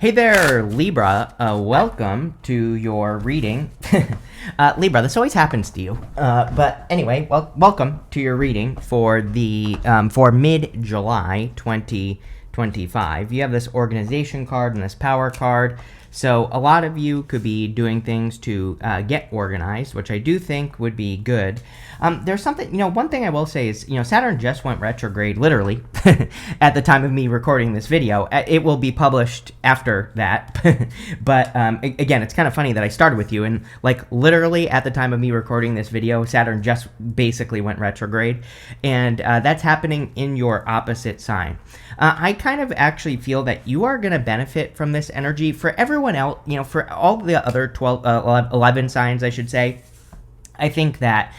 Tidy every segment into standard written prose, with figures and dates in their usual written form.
Hey there, Libra. Welcome to your reading. Libra, this always happens to you. But anyway, welcome to your reading for the for mid-July 2025. You have this organization card and this power card. So a lot of you could be doing things to get organized, which I do think would be good. There's something, one thing I will say is, Saturn just went retrograde, literally, at the time of me recording this video. It will be published after that. But again, it's kind of funny that I started with you, and literally at the time of me recording this video, Saturn just basically went retrograde, and that's happening in your opposite sign. I kind of actually feel that you are going to benefit from this energy. For everyone else, for all the other 11 signs, I should say, I think that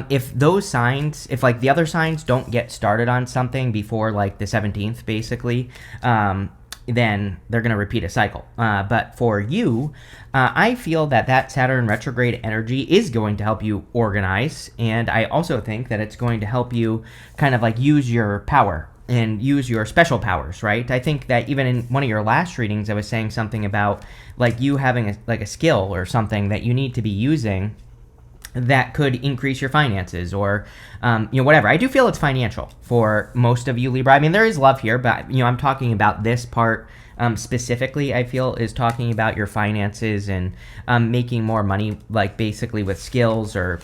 if those signs, if the other signs don't get started on something before the 17th, basically, then they're going to repeat a cycle. But for you, I feel that Saturn retrograde energy is going to help you organize. And I also think that it's going to help you kind of use your power and use your special powers, right? I think that even in one of your last readings, I was saying something about you having a skill or something that you need to be using that could increase your finances or, whatever. I do feel it's financial for most of you, Libra. I mean, there is love here, but, I'm talking about this part specifically, I feel, is talking about your finances and making more money, basically with skills or,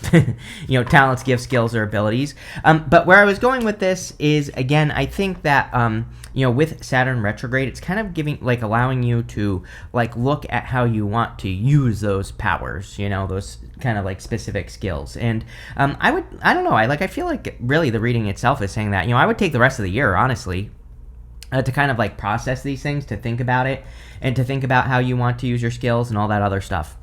talents, gifts, skills, or abilities. But where I was going with this is, again, I think that, with Saturn retrograde, it's kind of giving, allowing you to, look at how you want to use those powers, those kind of specific skills. And I don't know, I feel like really the reading itself is saying that, I would take the rest of the year, honestly, to kind of process these things, to think about it, and to think about how you want to use your skills and all that other stuff.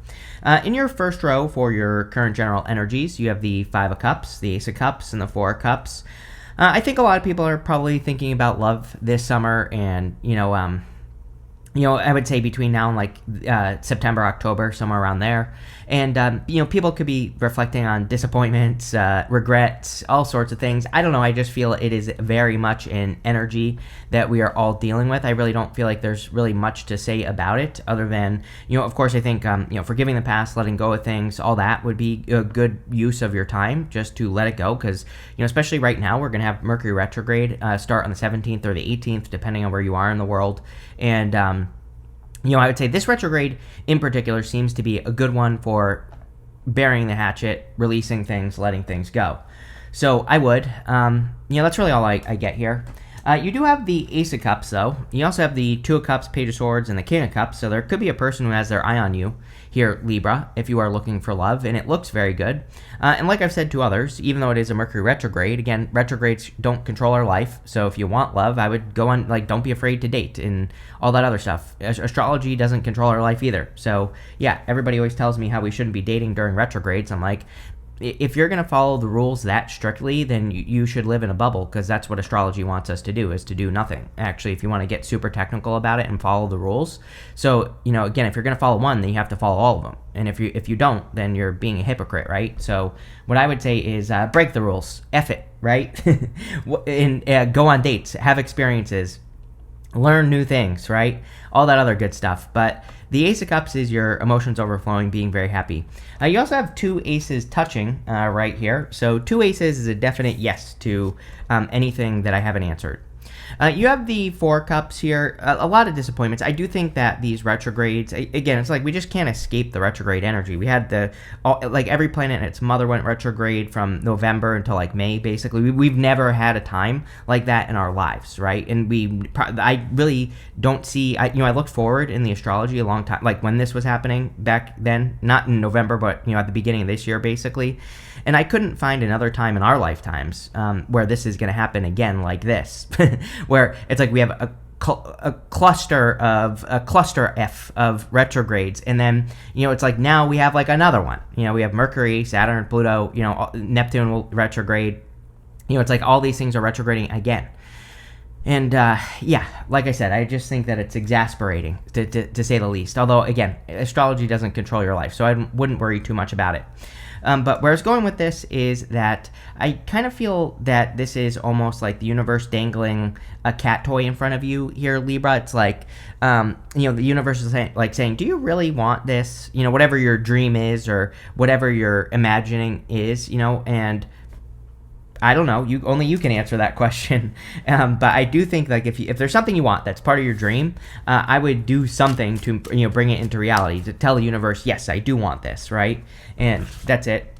In your first row for your current general energies, you have the Five of Cups, the Ace of Cups, and the Four of Cups. I think a lot of people are probably thinking about love this summer, and I would say between now and September, October, somewhere around there. And, people could be reflecting on disappointments, regrets, all sorts of things. I don't know. I just feel it is very much an energy that we are all dealing with. I really don't feel like there's really much to say about it other than, of course, I think, forgiving the past, letting go of things, all that would be a good use of your time just to let it go. Because, especially right now, we're going to have Mercury retrograde start on the 17th or the 18th, depending on where you are in the world. And, I would say this retrograde in particular seems to be a good one for burying the hatchet, releasing things, letting things go. So I would. That's really all I get here. You do have the Ace of Cups, though. You also have the Two of Cups, Page of Swords, and the King of Cups. So there could be a person who has their eye on you here, Libra, if you are looking for love, and it looks very good. And like I've said to others, even though it is a Mercury retrograde, again, retrogrades don't control our life. So if you want love, I would go on, don't be afraid to date and all that other stuff. Astrology doesn't control our life either. So yeah, everybody always tells me how we shouldn't be dating during retrogrades. I'm like, if you're going to follow the rules that strictly, then you should live in a bubble, because that's what astrology wants us to do, is to do nothing. Actually, if you want to get super technical about it and follow the rules. So, again, if you're going to follow one, then you have to follow all of them. And if you don't, then you're being a hypocrite, right? So what I would say is break the rules. F it, right? And go on dates, have experiences, learn new things, right? All that other good stuff. But the Ace of Cups is your emotions overflowing, being very happy. You also have two aces touching right here. So two aces is a definite yes to anything that I haven't answered. You have the Four Cups here. A lot of disappointments. I do think that these retrogrades, again, it's we just can't escape the retrograde energy. We had every planet and its mother went retrograde from November until May, basically. We've never had a time like that in our lives, right? And I really don't see, I looked forward in the astrology a long time, when this was happening back then, not in November, but, at the beginning of this year, basically. And I couldn't find another time in our lifetimes where this is going to happen again like this, where it's we have a cluster F of retrogrades, and then it's now we have another one. We have Mercury, Saturn, Pluto, Neptune will retrograde. It's all these things are retrograding again. And yeah, like I said, I just think that it's exasperating, to say the least. Although, again, astrology doesn't control your life, so I wouldn't worry too much about it. But where I was going with this is that I kind of feel that this is almost like the universe dangling a cat toy in front of you here, Libra. It's like, the universe is saying, do you really want this? Whatever your dream is or whatever you're imagining is, and I don't know. Only you can answer that question. But I do think like if there's something you want that's part of your dream, I would do something to bring it into reality, to tell the universe, yes, I do want this, right? And that's it.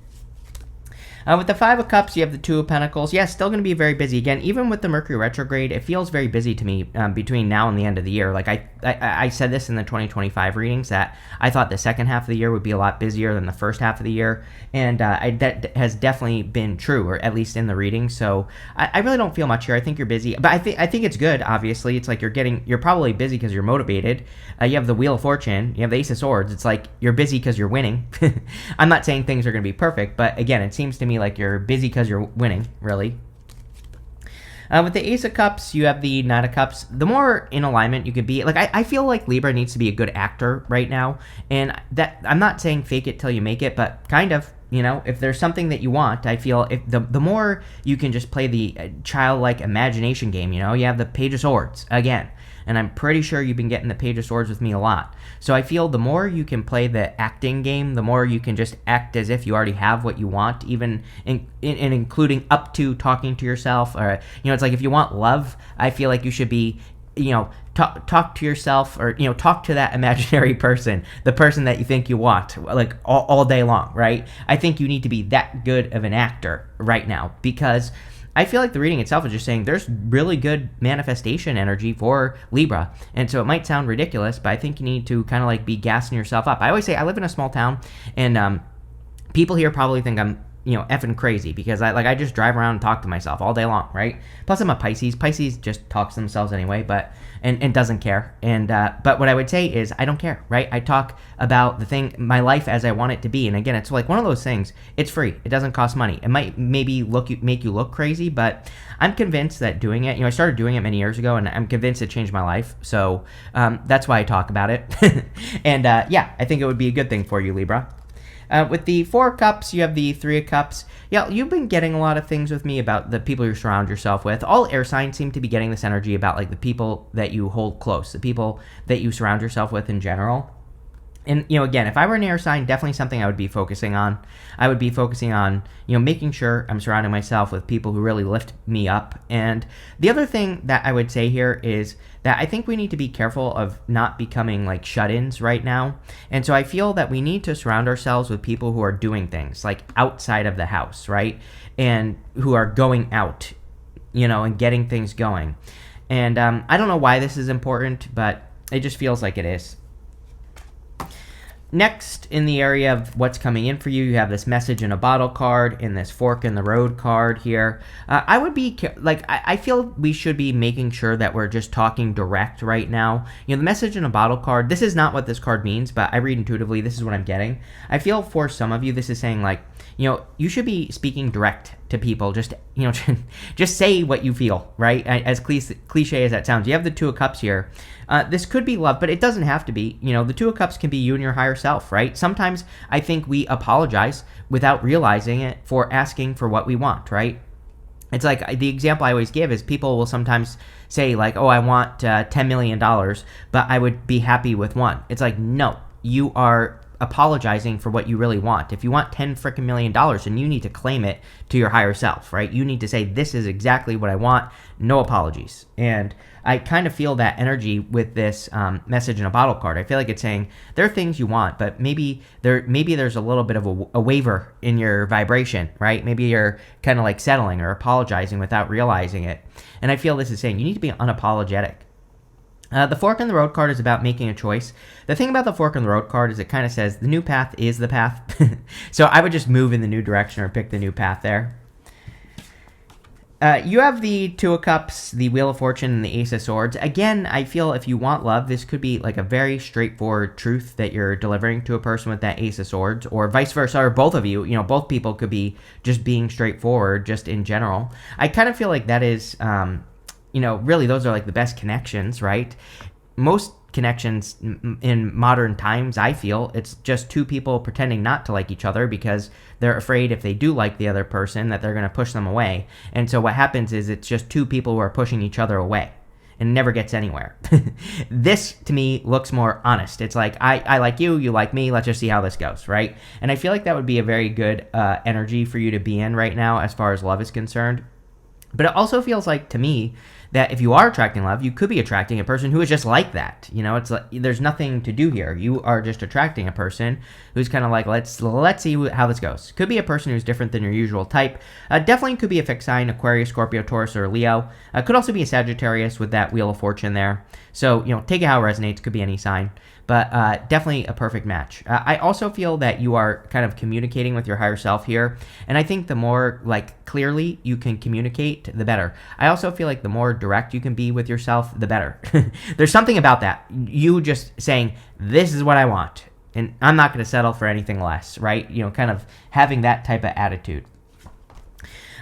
With the Five of Cups, you have the Two of Pentacles. Yeah, still going to be very busy. Again, even with the Mercury retrograde, it feels very busy to me between now and the end of the year. Like I said this in the 2025 readings, that I thought the second half of the year would be a lot busier than the first half of the year. And that has definitely been true, or at least in the reading. So I really don't feel much here. I think you're busy. But I think it's good, obviously. It's like you're probably busy because you're motivated. You have the Wheel of Fortune. You have the Ace of Swords. It's like you're busy because you're winning. I'm not saying things are going to be perfect, but again, it seems to me like you're busy because you're winning, really. With the Ace of Cups, you have the Knight of Cups. The more in alignment you could be, like I feel like Libra needs to be a good actor right now, and that I'm not saying fake it till you make it, but kind of. If there's something that you want, I feel if the more you can just play the childlike imagination game, you have the Page of Swords again. And I'm pretty sure you've been getting the Page of Swords with me a lot. So I feel the more you can play the acting game, the more you can just act as if you already have what you want, even including up to talking to yourself. Or, it's like if you want love, I feel like you should be, talk to yourself, or, talk to that imaginary person, the person that you think you want, like all day long, right? I think you need to be that good of an actor right now, because I feel like the reading itself is just saying there's really good manifestation energy for Libra. And so it might sound ridiculous, but I think you need to kind of like be gassing yourself up. I always say I live in a small town, and people here probably think I'm effing crazy, because I just drive around and talk to myself all day long, right? Plus I'm a Pisces. Pisces just talks to themselves anyway, but and doesn't care. And but what I would say is I don't care, right? I talk about my life as I want it to be. And again, it's like one of those things. It's free. It doesn't cost money. It might maybe make you look crazy, but I'm convinced that doing it. I started doing it many years ago, and I'm convinced it changed my life. So that's why I talk about it. And yeah, I think it would be a good thing for you, Libra. With the Four of Cups, you have the Three of Cups. Yeah, you've been getting a lot of things with me about the people you surround yourself with. All air signs seem to be getting this energy about like the people that you hold close, the people that you surround yourself with in general. And, again, if I were an air sign, definitely something I would be focusing on. I would be focusing on, making sure I'm surrounding myself with people who really lift me up. And the other thing that I would say here is that I think we need to be careful of not becoming like shut-ins right now. And so I feel that we need to surround ourselves with people who are doing things like outside of the house, right? And who are going out, and getting things going. And I don't know why this is important, but it just feels like it is. Next, in the area of what's coming in for you, you have this Message in a Bottle card and this Fork in the Road card here. I would be, I feel we should be making sure that we're just talking direct right now. The Message in a Bottle card, this is not what this card means, but I read intuitively, this is what I'm getting. I feel for some of you, this is saying like, you should be speaking direct to people. Just, just say what you feel, right? As cliche as that sounds. You have the Two of Cups here. This could be love, but it doesn't have to be. The Two of Cups can be you and your higher self, right? Sometimes I think we apologize without realizing it for asking for what we want, right? It's like the example I always give is people will sometimes say like, oh, I want $10 million, but I would be happy with one. It's like, no, you are apologizing for what you really want. If you want $10 million, then you need to claim it to your higher self, right? You need to say, this is exactly what I want. No apologies. And I kind of feel that energy with this Message in a Bottle card. I feel like it's saying there are things you want, but maybe there's a little bit of a waver in your vibration, right? Maybe you're kind of like settling or apologizing without realizing it. And I feel this is saying you need to be unapologetic. The Fork in the Road card is about making a choice. The thing about the Fork in the Road card is it kind of says the new path is the path. So I would just move in the new direction or pick the new path there. You have the Two of Cups, the Wheel of Fortune, and the Ace of Swords. Again, I feel if you want love, this could be like a very straightforward truth that you're delivering to a person with that Ace of Swords, or vice versa, or both of you. Both people could be just being straightforward, just in general. I kind of feel like that is really those are like the best connections, right? Most connections in modern times, I feel, it's just two people pretending not to like each other because they're afraid if they do like the other person that they're going to push them away. And so what happens is it's just two people who are pushing each other away and never gets anywhere. This, to me, looks more honest. It's like, I like you, you like me, let's just see how this goes, right? And I feel like that would be a very good energy for you to be in right now as far as love is concerned. But it also feels like, to me, that if you are attracting love, you could be attracting a person who is just like that. It's like there's nothing to do here. You are just attracting a person who's kind of like, let's see how this goes. Could be a person who's different than your usual type. Definitely could be a fixed sign, Aquarius, Scorpio, Taurus, or Leo. Could also be a Sagittarius with that Wheel of Fortune there. So, take it how it resonates. Could be any sign. But definitely a perfect match. I also feel that you are kind of communicating with your higher self here. And I think the more clearly you can communicate, the better. I also feel like the more direct you can be with yourself, the better. There's something about that. You just saying, this is what I want. And I'm not going to settle for anything less, right? Kind of having that type of attitude.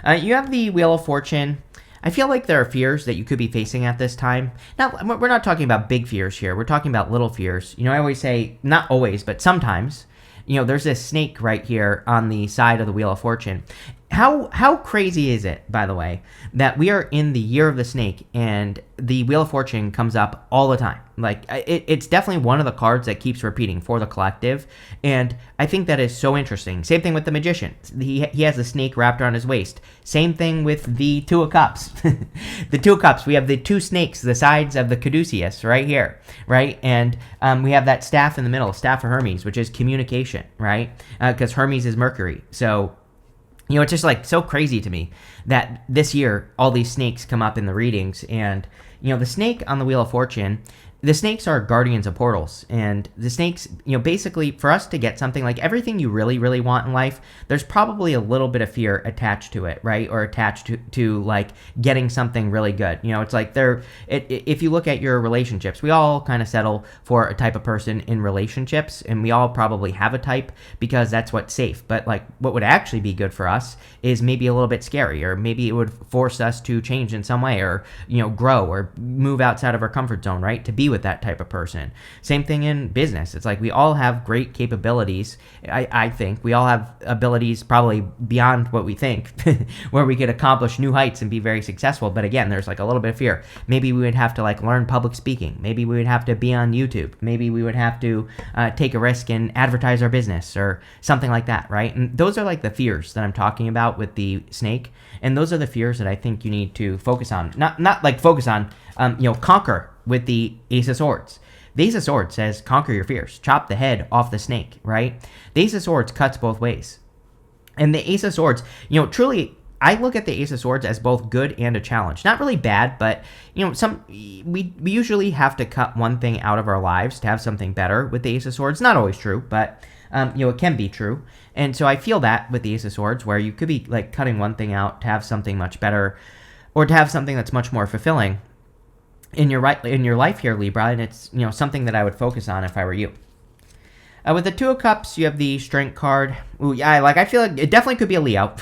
You have the Wheel of Fortune. I feel like there are fears that you could be facing at this time. Now, we're not talking about big fears here. We're talking about little fears. I always say, not always, but sometimes, there's this snake right here on the side of the Wheel of Fortune. How crazy is it, by the way, that we are in the year of the snake and the Wheel of Fortune comes up all the time? It's definitely one of the cards that keeps repeating for the collective, and I think that is so interesting. Same thing with the Magician. He has the snake wrapped around his waist. Same thing with the Two of Cups. The Two of Cups, we have the two snakes, the sides of the caduceus right here, right? And we have that staff in the middle, staff of Hermes, which is communication, right? Because Hermes is Mercury. So it's just so crazy to me that this year all these snakes come up in the readings, and the snake on the Wheel of Fortune, the snakes are guardians of portals, and the snakes, basically for us to get something, like everything you really, really want in life, there's probably a little bit of fear attached to it, right? Or attached to getting something really good. It's like if you look at your relationships, we all kind of settle for a type of person in relationships, and we all probably have a type because that's what's safe. But what would actually be good for us is maybe a little bit scary, or maybe it would force us to change in some way, or grow or move outside of our comfort zone, right? To be with that type of person. Same thing in business. It's like we all have great capabilities. I think we all have abilities probably beyond what we think where we could accomplish new heights and be very successful. But again, there's a little bit of fear. Maybe we would have to learn public speaking. Maybe we would have to be on YouTube. Maybe we would have to take a risk and advertise our business or something like that, right? And those are the fears that I'm talking about with the snake. And those are the fears that I think you need to focus on. Not focus on, conquer with the Ace of Swords. The Ace of Swords says, conquer your fears. Chop the head off the snake, right? The Ace of Swords cuts both ways. And the Ace of Swords, truly, I look at the Ace of Swords as both good and a challenge. Not really bad, but, we usually have to cut one thing out of our lives to have something better with the Ace of Swords. Not always true, but, it can be true. And so I feel that with the Ace of Swords, where you could be, cutting one thing out to have something much better, or to have something that's much more fulfilling in your life here, Libra, and it's something that I would focus on if I were you. With the Two of Cups, you have the Strength card. Ooh, yeah, I feel like it definitely could be a Leo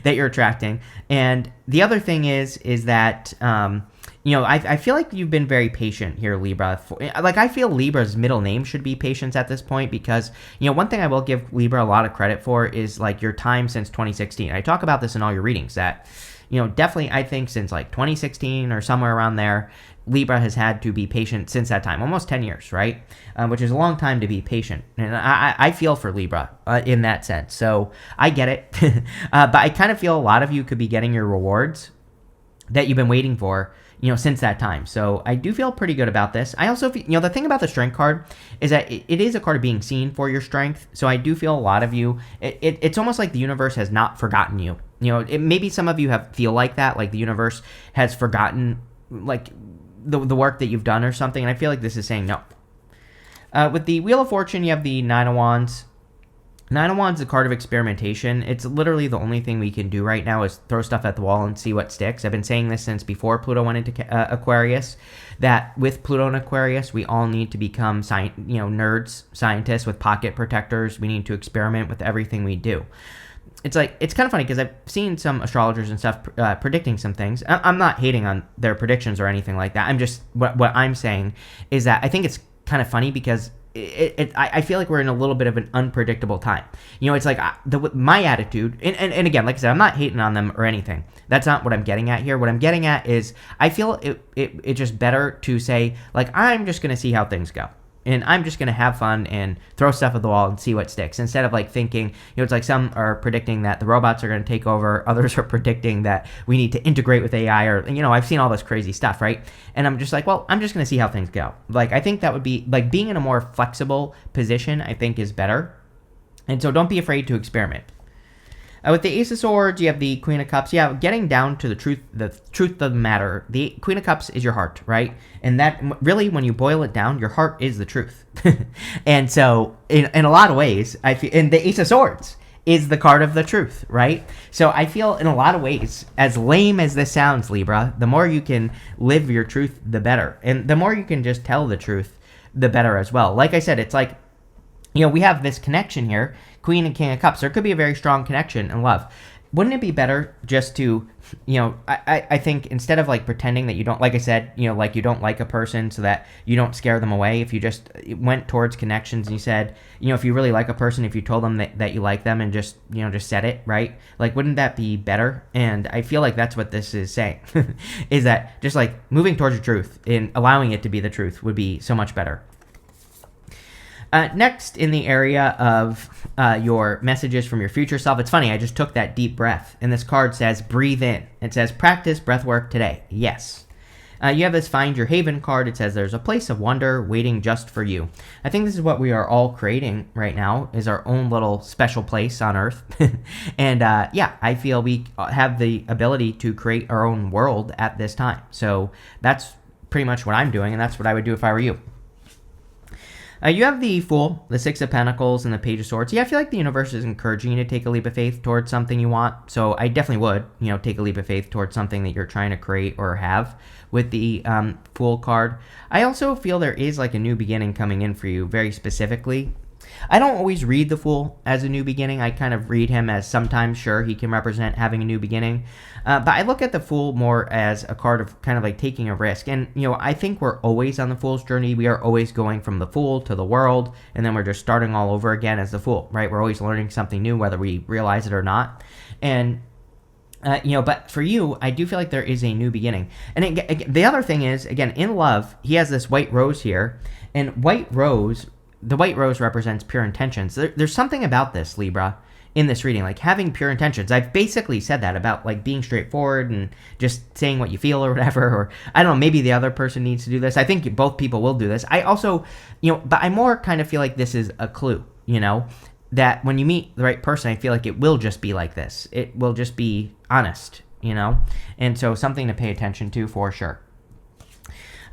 that you're attracting. And the other thing is that I feel like you've been very patient here, Libra. I feel Libra's middle name should be Patience at this point, because one thing I will give Libra a lot of credit for is your time since 2016. I talk about this in all your readings that definitely I think since 2016 or somewhere around there, Libra has had to be patient since that time, almost 10 years, right? Which is a long time to be patient. And I feel for Libra in that sense. So I get it. But I kind of feel a lot of you could be getting your rewards that you've been waiting for, since that time. So I do feel pretty good about this. I also feel, the thing about the Strength card is that it is a card of being seen for your strength. So I do feel a lot of you, it's almost like the universe has not forgotten you. Maybe some of you feel like that, like the universe has forgotten, the work that you've done or something, and I feel like this is saying no. With the Wheel of Fortune, you have the Nine of Wands. Nine of Wands is a card of experimentation. It's literally the only thing we can do right now is throw stuff at the wall and see what sticks. I've been saying this since before Pluto went into Aquarius, that with Pluto and Aquarius, we all need to become nerds, scientists with pocket protectors. We need to experiment with everything we do. it's like, it's kind of funny because I've seen some astrologers and stuff predicting some things. I'm not hating on their predictions or anything like that. I'm just, what I'm saying is that I think it's kind of funny because I feel like we're in a little bit of an unpredictable time. It's like my attitude, and again, like I said, I'm not hating on them or anything. That's not what I'm getting at here. What I'm getting at is I feel it's just better to say, like, I'm just going to see how things go. And I'm just going to have fun and throw stuff at the wall and see what sticks. Instead of like thinking, it's like some are predicting that the robots are going to take over. Others are predicting that we need to integrate with AI or, I've seen all this crazy stuff, right? And I'm just like, well, I'm just going to see how things go. Like, I think that would be like being in a more flexible position, I think is better. And so don't be afraid to experiment. With the Ace of Swords, you have the Queen of Cups. Yeah, getting down to the truth of the matter. The Queen of Cups is your heart, right? And that really, when you boil it down, your heart is the truth. And so, in a lot of ways, I feel, and the Ace of Swords is the card of the truth, right? So I feel, in a lot of ways, as lame as this sounds, Libra, the more you can live your truth, the better, and the more you can just tell the truth, the better as well. Like I said, it's like, we have this connection here, Queen and King of Cups. There could be a very strong connection and love. Wouldn't it be better just to, I think instead of like pretending that you don't, like I said, like you don't like a person so that you don't scare them away, if you just went towards connections and you said, if you really like a person, if you told them that you like them and just said it, right? Like, wouldn't that be better? And I feel like that's what this is saying, is that just like moving towards the truth and allowing it to be the truth would be so much better. Next, in the area of your messages from your future self, it's funny, I just took that deep breath, and this card says, breathe in. It says, practice breath work today. Yes. You have this Find Your Haven card. It says, there's a place of wonder waiting just for you. I think this is what we are all creating right now, is our own little special place on Earth. And I feel we have the ability to create our own world at this time. So that's pretty much what I'm doing, and that's what I would do if I were you. You have the Fool, the Six of Pentacles, and the Page of Swords. Yeah, I feel like the universe is encouraging you to take a leap of faith towards something you want. So I definitely would, take a leap of faith towards something that you're trying to create or have with the Fool card. I also feel there is like a new beginning coming in for you very specifically. I don't always read the Fool as a new beginning. I kind of read him as sometimes, sure, he can represent having a new beginning. But I look at the Fool more as a card of kind of like taking a risk. And, I think we're always on the Fool's journey. We are always going from the Fool to the world, and then we're just starting all over again as the Fool, right? We're always learning something new, whether we realize it or not. And but for you, I do feel like there is a new beginning. And the other thing is, again, in love, he has this white rose here, and the white rose represents pure intentions. There's something about this, Libra, in this reading, like having pure intentions. I've basically said that about like being straightforward and just saying what you feel or whatever, or I don't know, maybe the other person needs to do this. I think both people will do this. I also, but I more kind of feel like this is a clue, that when you meet the right person, I feel like it will just be like this. It will just be honest, and so something to pay attention to for sure.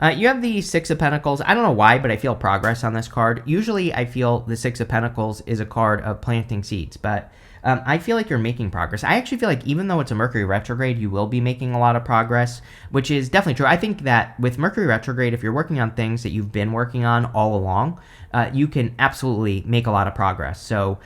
You have the Six of Pentacles. I don't know why, but I feel progress on this card. Usually I feel the Six of Pentacles is a card of planting seeds, but I feel like you're making progress. I actually feel like even though it's a Mercury retrograde, you will be making a lot of progress, which is definitely true. I think that with Mercury retrograde, if you're working on things that you've been working on all along, you can absolutely make a lot of progress. So,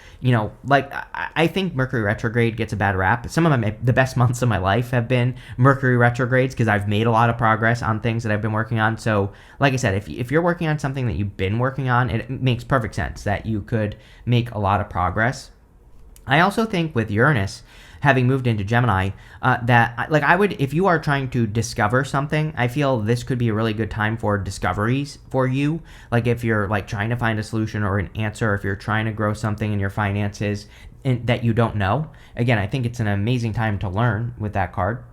like I think Mercury retrograde gets a bad rap. Some of the best months of my life have been Mercury retrogrades because I've made a lot of progress on things that I've been working on. So, like I said, if you're working on something that you've been working on, it makes perfect sense that you could make a lot of progress. I also think with Uranus having moved into Gemini, that like I would, if you are trying to discover something, I feel this could be a really good time for discoveries for you. Like if you're like trying to find a solution or an answer, if you're trying to grow something in your finances that you don't know. Again, I think it's an amazing time to learn with that card.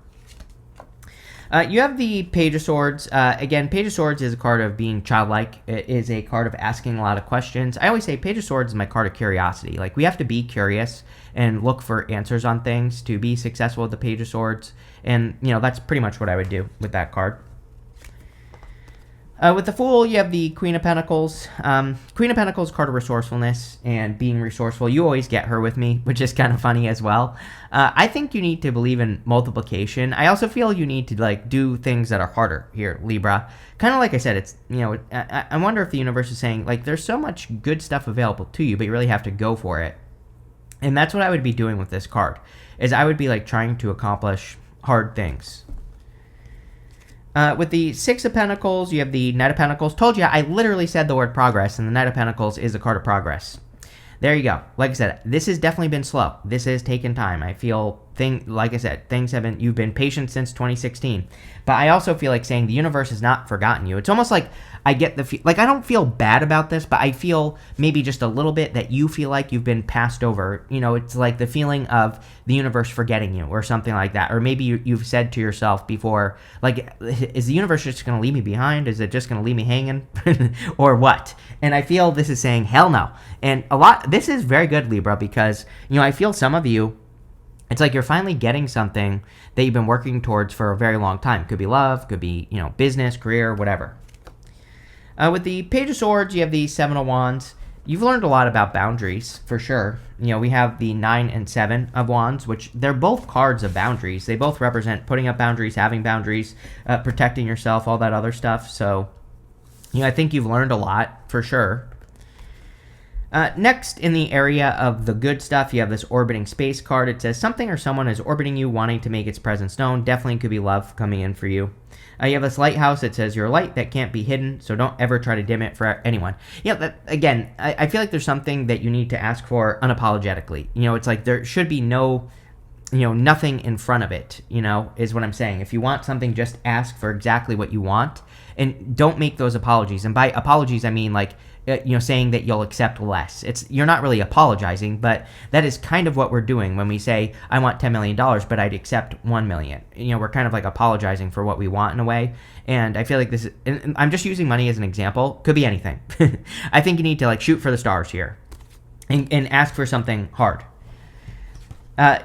You have the Page of Swords. Again, Page of Swords is a card of being childlike. It is a card of asking a lot of questions. I always say Page of Swords is my card of curiosity. Like, we have to be curious and look for answers on things to be successful with the Page of Swords. And, that's pretty much what I would do with that card. With the Fool, you have the Queen of Pentacles. Queen of Pentacles, card of resourcefulness and being resourceful. You always get her with me, which is kind of funny as well. I think you need to believe in multiplication. I also feel you need to do things that are harder here, Libra. Kind of like I said, it's I wonder if the universe is saying there's so much good stuff available to you, but you really have to go for it. And that's what I would be doing with this card, is I would be like trying to accomplish hard things. With the Six of Pentacles, you have the Knight of Pentacles. Told you, I literally said the word progress, and the Knight of Pentacles is a card of progress. There you go. Like I said, this has definitely been slow. This has taken time. I feel, like I said, you've been patient since 2016. But I also feel like saying the universe has not forgotten you. It's almost like I get I don't feel bad about this, but I feel maybe just a little bit that you feel like you've been passed over. It's like the feeling of the universe forgetting you or something like that. Or maybe you've said to yourself before, like, is the universe just going to leave me behind? Is it just going to leave me hanging? Or what? And I feel this is saying, hell no. And this is very good, Libra, because, I feel some of you, it's like you're finally getting something that you've been working towards for a very long time. Could be love, could be, business, career, whatever. With the Page of Swords, you have the Seven of Wands. You've learned a lot about boundaries, for sure. We have the 9 and 7 of Wands, which they're both cards of boundaries. They both represent putting up boundaries, having boundaries, protecting yourself, all that other stuff. So, I think you've learned a lot, for sure. Next, in the area of the good stuff, you have this orbiting space card. It says something or someone is orbiting you, wanting to make its presence known. Definitely could be love coming in for you. You have this lighthouse. It says you're a light that can't be hidden, so don't ever try to dim it for anyone. Again, I feel like there's something that you need to ask for unapologetically. It's like there should be no, nothing in front of it, is what I'm saying. If you want something, just ask for exactly what you want, and don't make those apologies. And by apologies, I mean like, saying that you'll accept less. You're not really apologizing, but that is kind of what we're doing when we say, I want $10 million, but I'd accept $1 million. We're kind of like apologizing for what we want in a way. And I feel like this is, and I'm just using money as an example. Could be anything. I think you need to like shoot for the stars here and ask for something hard.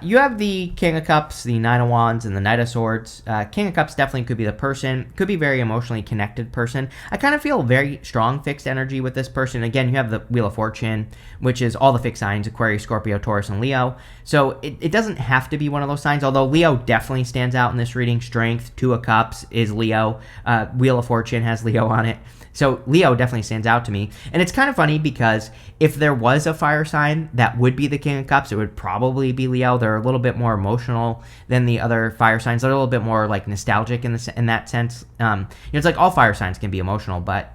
You have the King of Cups, the Nine of Wands, and the Knight of Swords. King of Cups definitely could be the person. Could be very emotionally connected person. I kind of feel very strong fixed energy with this person. Again, you have the Wheel of Fortune, which is all the fixed signs, Aquarius, Scorpio, Taurus, and Leo. So it doesn't have to be one of those signs, although Leo definitely stands out in this reading. Strength, Two of Cups is Leo. Wheel of Fortune has Leo on it. So Leo definitely stands out to me. And it's kind of funny because if there was a fire sign that would be the King of Cups, it would probably be Leo. They're a little bit more emotional than the other fire signs. They're a little bit more like nostalgic in that sense. It's like all fire signs can be emotional, but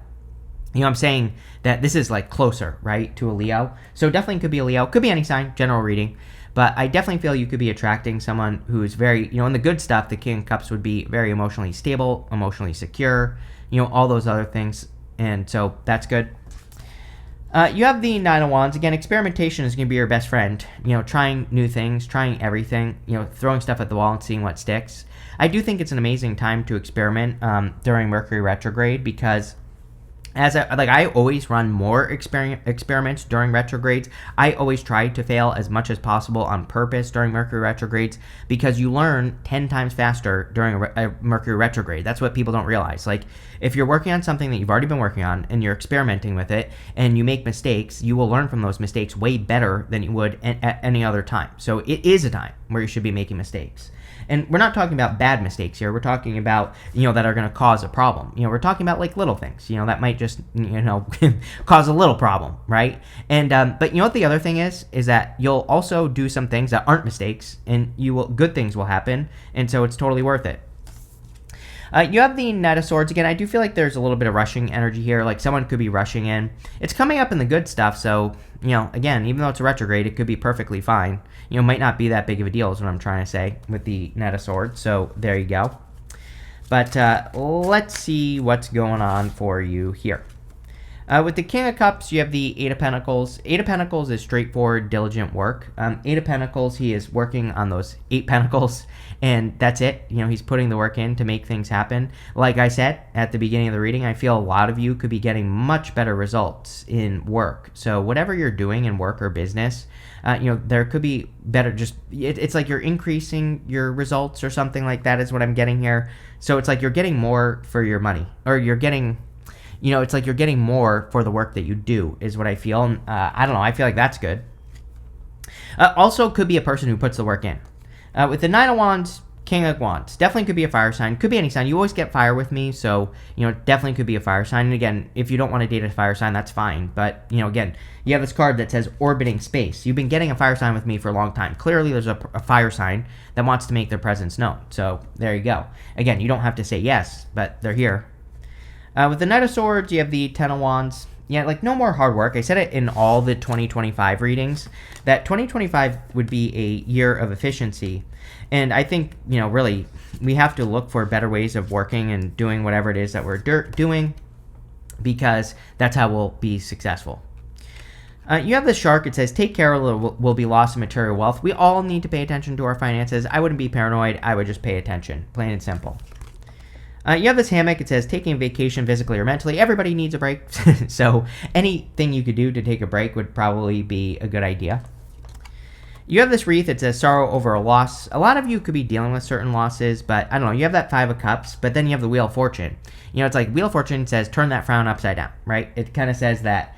I'm saying that this is like closer, right, to a Leo. So definitely could be a Leo. Could be any sign, general reading. But I definitely feel you could be attracting someone who's very, in the good stuff, the King of Cups would be very emotionally stable, emotionally secure, all those other things. And so that's good. You have the Nine of Wands. Again, experimentation is going to be your best friend. Trying new things, trying everything, throwing stuff at the wall and seeing what sticks. I do think it's an amazing time to experiment during Mercury retrograde because I always run more experiments during retrogrades. I always try to fail as much as possible on purpose during Mercury retrogrades because you learn 10 times faster during a Mercury retrograde. That's what people don't realize. Like, if you're working on something that you've already been working on and you're experimenting with it and you make mistakes, you will learn from those mistakes way better than you would at any other time. So it is a time where you should be making mistakes. And we're not talking about bad mistakes here. We're talking about, that are going to cause a problem. We're talking about like little things, that might just, cause a little problem, right? And, but what the other thing is that you'll also do some things that aren't mistakes and good things will happen. And so it's totally worth it. You have the Knight of Swords. Again, I do feel like there's a little bit of rushing energy here. Like someone could be rushing in. It's coming up in the good stuff. So, again, even though it's a retrograde, it could be perfectly fine. Might not be that big of a deal is what I'm trying to say with the Knight of Swords. So there you go. But let's see what's going on for you here. With the King of Cups, you have the Eight of Pentacles. Eight of Pentacles is straightforward, diligent work. Eight of Pentacles, he is working on those 8 pentacles, and that's it. He's putting the work in to make things happen. Like I said at the beginning of the reading, I feel a lot of you could be getting much better results in work. So whatever you're doing in work or business, there could be better, it's like you're increasing your results or something like that is what I'm getting here. So it's like you're getting more for your money, or you're getting... it's like you're getting more for the work that you do is what I feel. And, I don't know. I feel like that's good. Also could be a person who puts the work in. With the Nine of Wands, King of Wands. Definitely could be a fire sign. Could be any sign. You always get fire with me, so, definitely could be a fire sign. And again, if you don't want to date a fire sign, that's fine. But, again, you have this card that says orbiting space. You've been getting a fire sign with me for a long time. Clearly, there's a fire sign that wants to make their presence known. So, there you go. Again, you don't have to say yes, but they're here. With the Knight of Swords, you have the Ten of Wands. Yeah, like, no more hard work. I said it in all the 2025 readings, that 2025 would be a year of efficiency. And I think, really, we have to look for better ways of working and doing whatever it is that we're doing, because that's how we'll be successful. You have the Shark. It says, take care or will be loss of material wealth. We all need to pay attention to our finances. I wouldn't be paranoid. I would just pay attention, plain and simple. You have this Hammock. It says, taking a vacation physically or mentally. Everybody needs a break. So anything you could do to take a break would probably be a good idea. You have this Wreath. It says, sorrow over a loss. A lot of you could be dealing with certain losses, but I don't know. You have that Five of Cups, but then you have the Wheel of Fortune. It's like Wheel of Fortune says, turn that frown upside down, right? It kind of says that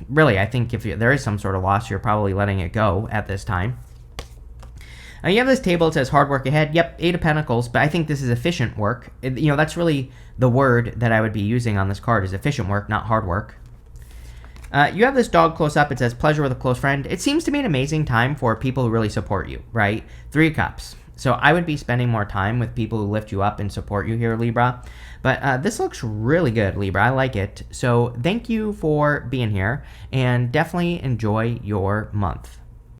really, I think if there is some sort of loss, you're probably letting it go at this time. You have this table. It says hard work ahead. Yep, 8 of Pentacles, but I think this is efficient work. That's really the word that I would be using on this card, is efficient work, not hard work. You have this Dog close up. It says pleasure with a close friend. It seems to be an amazing time for people who really support you, right? 3 of Cups. So I would be spending more time with people who lift you up and support you here, Libra. But this looks really good, Libra. I like it. So thank you for being here, and definitely enjoy your month.